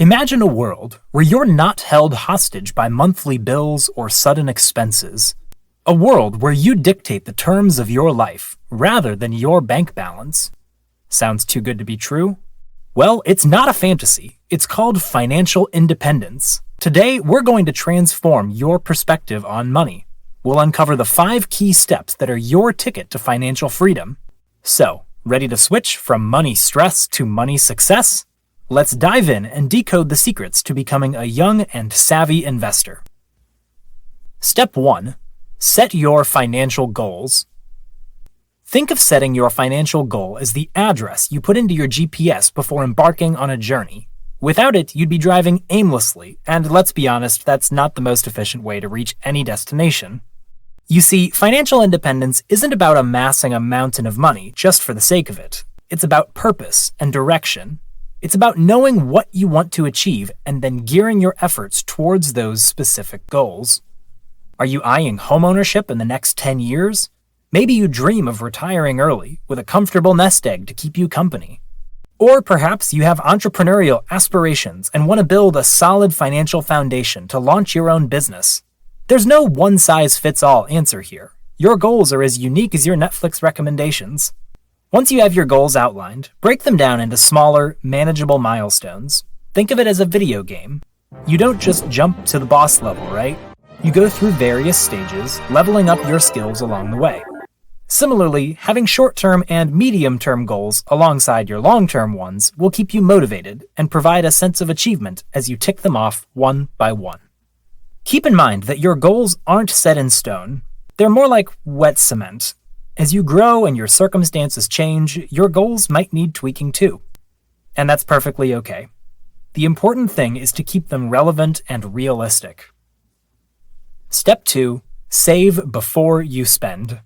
Imagine a world where you're not held hostage by monthly bills or sudden expenses. A world where you dictate the terms of your life rather than your bank balance. Sounds too good to be true? Well, it's not a fantasy. It's called financial independence. Today, we're going to transform your perspective on money. We'll uncover the 5 key steps that are your ticket to financial freedom. So, ready to switch from money stress to money success? Let's dive in and decode the secrets to becoming a young and savvy investor. Step 1. Set your financial goals. Think of setting your financial goal as the address you put into your GPS before embarking on a journey. Without it, you'd be driving aimlessly, and let's be honest, that's not the most efficient way to reach any destination. You see, financial independence isn't about amassing a mountain of money just for the sake of it. It's about purpose and direction. It's about knowing what you want to achieve and then gearing your efforts towards those specific goals. Are you eyeing homeownership in the next 10 years? Maybe you dream of retiring early with a comfortable nest egg to keep you company. Or perhaps you have entrepreneurial aspirations and want to build a solid financial foundation to launch your own business. There's no one-size-fits-all answer here. Your goals are as unique as your Netflix recommendations. Once you have your goals outlined, break them down into smaller, manageable milestones. Think of it as a video game. You don't just jump to the boss level, right? You go through various stages, leveling up your skills along the way. Similarly, having short-term and medium-term goals alongside your long-term ones will keep you motivated and provide a sense of achievement as you tick them off one by one. Keep in mind that your goals aren't set in stone. They're more like wet cement. As you grow and your circumstances change, your goals might need tweaking too. And that's perfectly okay. The important thing is to keep them relevant and realistic. Step 2. Save before you spend.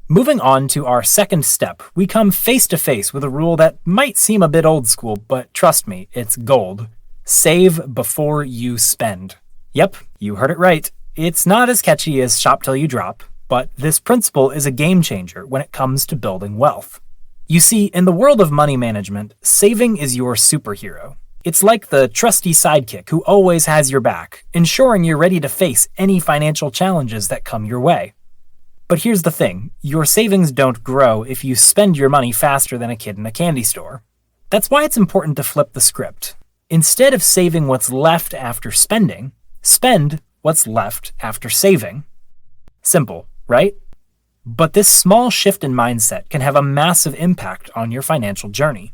Moving on to our second step, we come face to face with a rule that might seem a bit old school, but trust me, it's gold. Save before you spend. Yep, you heard it right. It's not as catchy as shop till you drop, but this principle is a game changer when it comes to building wealth. You see, in the world of money management, saving is your superhero. It's like the trusty sidekick who always has your back, ensuring you're ready to face any financial challenges that come your way. But here's the thing, your savings don't grow if you spend your money faster than a kid in a candy store. That's why it's important to flip the script. Instead of saving what's left after spending, spend what's left after saving. Simple, right? But this small shift in mindset can have a massive impact on your financial journey.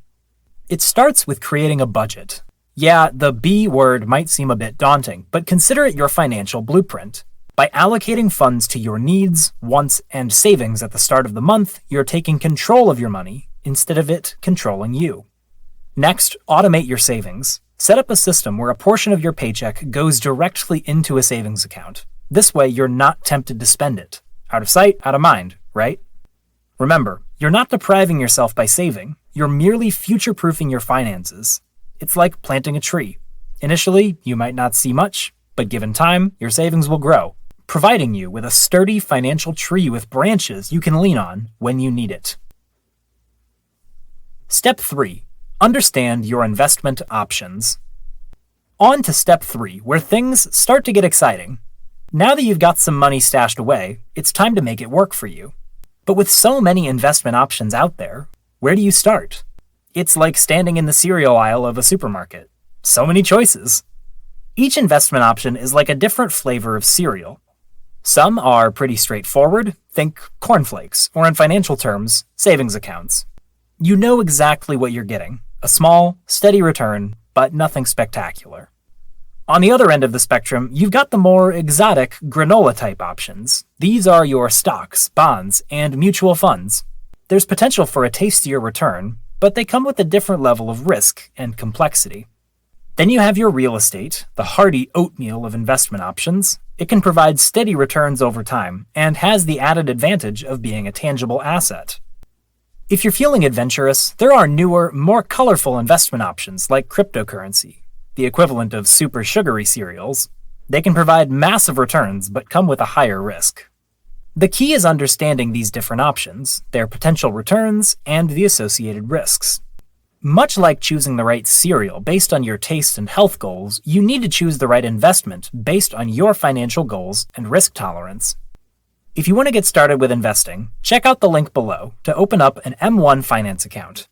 It starts with creating a budget. Yeah, the B word might seem a bit daunting, but consider it your financial blueprint. By allocating funds to your needs, wants, and savings at the start of the month, you're taking control of your money instead of it controlling you. Next, automate your savings. Set up a system where a portion of your paycheck goes directly into a savings account. This way, you're not tempted to spend it. Out of sight, out of mind, right? Remember, you're not depriving yourself by saving. You're merely future-proofing your finances. It's like planting a tree. Initially, you might not see much, but given time, your savings will grow, providing you with a sturdy financial tree with branches you can lean on when you need it. Step 3. Understand your investment options. On to step 3, where things start to get exciting. Now that you've got some money stashed away, it's time to make it work for you. But with so many investment options out there, where do you start? It's like standing in the cereal aisle of a supermarket. So many choices. Each investment option is like a different flavor of cereal. Some are pretty straightforward, think cornflakes, or in financial terms, savings accounts. You know exactly what you're getting, a small, steady return, but nothing spectacular. On the other end of the spectrum, you've got the more exotic granola-type options. These are your stocks, bonds, and mutual funds. There's potential for a tastier return, but they come with a different level of risk and complexity. Then you have your real estate, the hearty oatmeal of investment options. It can provide steady returns over time and has the added advantage of being a tangible asset. If you're feeling adventurous, there are newer, more colorful investment options like cryptocurrency, the equivalent of super sugary cereals. They can provide massive returns but come with a higher risk. The key is understanding these different options, their potential returns, and the associated risks. Much like choosing the right cereal based on your taste and health goals, you need to choose the right investment based on your financial goals and risk tolerance. If you want to get started with investing, check out the link below to open up an M1 Finance account.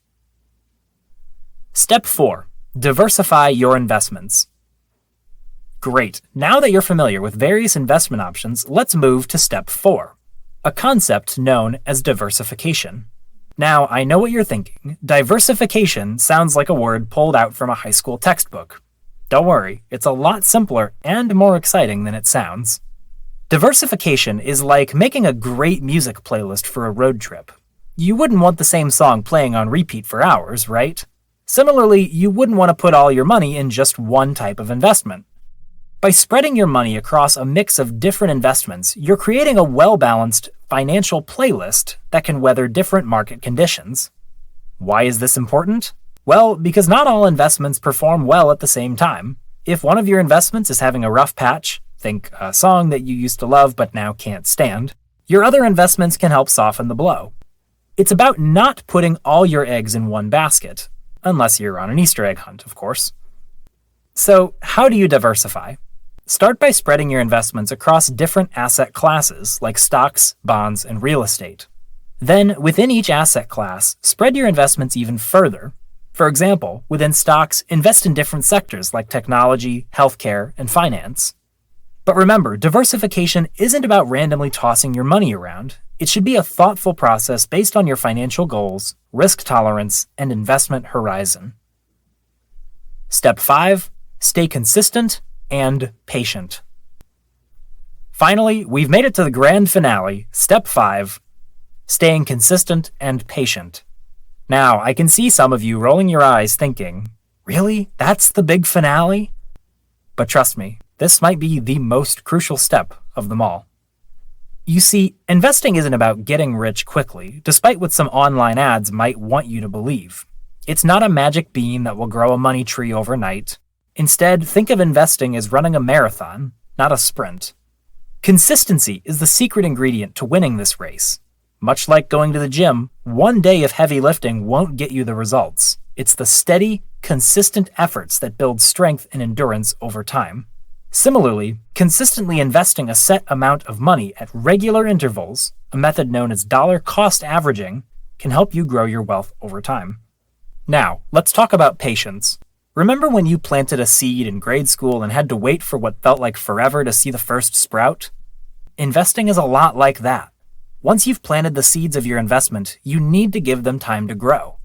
Step 4. Diversify your investments. Great. Now that you're familiar with various investment options, let's move to Step 4, a concept known as diversification. Now, I know what you're thinking. Diversification sounds like a word pulled out from a high school textbook. Don't worry, it's a lot simpler and more exciting than it sounds. Diversification is like making a great music playlist for a road trip. You wouldn't want the same song playing on repeat for hours, right? Similarly, you wouldn't want to put all your money in just one type of investment. By spreading your money across a mix of different investments, you're creating a well-balanced financial playlist that can weather different market conditions. Why is this important? Well, because not all investments perform well at the same time. If one of your investments is having a rough patch, think a song that you used to love but now can't stand, your other investments can help soften the blow. It's about not putting all your eggs in one basket, unless you're on an Easter egg hunt, of course. So, how do you diversify? Start by spreading your investments across different asset classes like stocks, bonds, and real estate. Then, within each asset class, spread your investments even further. For example, within stocks, invest in different sectors like technology, healthcare, and finance. But remember, diversification isn't about randomly tossing your money around. It should be a thoughtful process based on your financial goals, risk tolerance, and investment horizon. Step 5. Stay consistent and patient. Finally, we've made it to the grand finale, Step 5, staying consistent and patient. Now, I can see some of you rolling your eyes thinking, really? That's the big finale? But trust me, this might be the most crucial step of them all. You see, investing isn't about getting rich quickly, despite what some online ads might want you to believe. It's not a magic bean that will grow a money tree overnight. Instead, think of investing as running a marathon, not a sprint. Consistency is the secret ingredient to winning this race. Much like going to the gym, one day of heavy lifting won't get you the results. It's the steady, consistent efforts that build strength and endurance over time. Similarly, consistently investing a set amount of money at regular intervals, a method known as dollar cost averaging, can help you grow your wealth over time. Now, let's talk about patience. Remember when you planted a seed in grade school and had to wait for what felt like forever to see the first sprout? Investing is a lot like that. Once you've planted the seeds of your investment, you need to give them time to grow.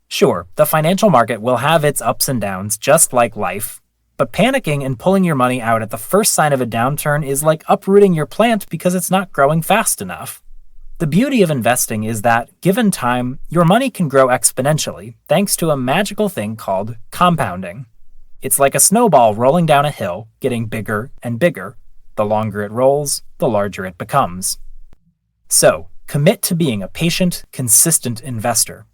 Sure, the financial market will have its ups and downs, just like life, but panicking and pulling your money out at the first sign of a downturn is like uprooting your plant because it's not growing fast enough. The beauty of investing is that, given time, your money can grow exponentially thanks to a magical thing called compounding. It's like a snowball rolling down a hill, getting bigger and bigger. The longer it rolls, the larger it becomes. So, commit to being a patient, consistent investor.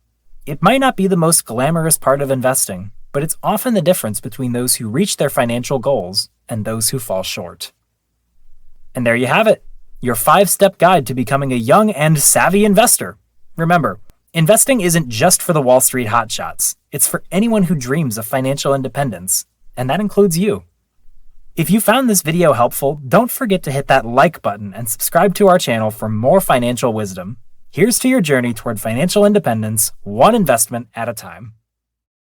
It might not be the most glamorous part of investing, but it's often the difference between those who reach their financial goals and those who fall short. And there you have it. Your 5-step guide to becoming a young and savvy investor. Remember, investing isn't just for the Wall Street hotshots. It's for anyone who dreams of financial independence, and that includes you. If you found this video helpful, don't forget to hit that like button and subscribe to our channel for more financial wisdom. Here's to your journey toward financial independence, one investment at a time.